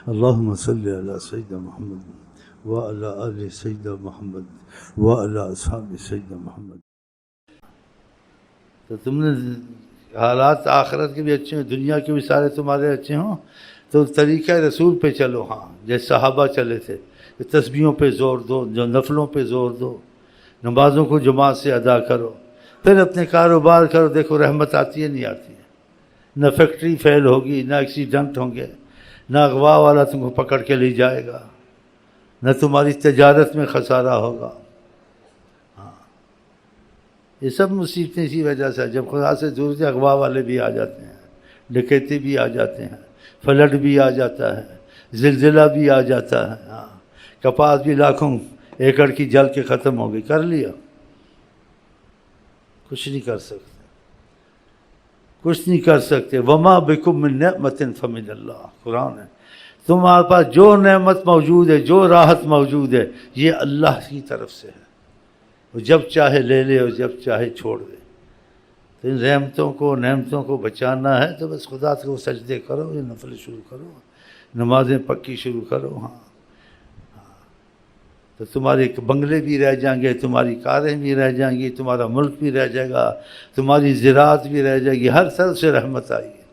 اللہم صلی علی سیدنا محمد وعلی آل سیدنا محمد وعلی اصحاب سیدنا محمد۔ تو تم نے حالات آخرت کے بھی اچھے ہوں، دنیا کے بھی سارے تمہارے اچھے ہوں تو طریقہ رسول پہ چلو۔ ہاں جیسے صحابہ چلے تھے، تسبیحوں پہ زور دو، جو نفلوں پہ زور دو، نمازوں کو جماعت سے ادا کرو، پھر اپنے کاروبار کرو، دیکھو رحمت آتی ہے نہیں آتی ہے، نہ فیکٹری فیل ہوگی، نہ ایکسیڈنٹ ہوں گے، نہ اغوا والا تم کو پکڑ کے لے جائے گا، نہ تمہاری تجارت میں خسارہ ہوگا۔ ہاں یہ سب مصیبتیں اسی وجہ سے، جب خدا سے دور سے اغوا والے بھی آ جاتے ہیں، ڈکیتے بھی آ جاتے ہیں، فلڈ بھی آ جاتا ہے، زلزلہ بھی آ جاتا ہے۔ ہاں کپاس بھی لاکھوں ایکڑ کی جل کے ختم ہو گئی، کر لیا، کچھ نہیں کر سکتے، کچھ نہیں کر سکتے۔ وما بکم من نعمت فمن اللہ، قرآن ہے، تمہارے پاس جو نعمت موجود ہے، جو راحت موجود ہے، یہ اللہ کی طرف سے ہے، وہ جب چاہے لے لے اور جب چاہے چھوڑ دے۔ تو ان نعمتوں کو بچانا ہے تو بس خدا کو سجدے کرو، یہ نفل شروع کرو، نمازیں پکی شروع کرو۔ ہاں تو تمہارے بنگلے بھی رہ جائیں گے، تمہاری کاریں بھی رہ جائیں گی، تمہارا ملک بھی رہ جائے گا، تمہاری زراعت بھی رہ جائے گی، ہر طرف سے رحمت آئی ہے۔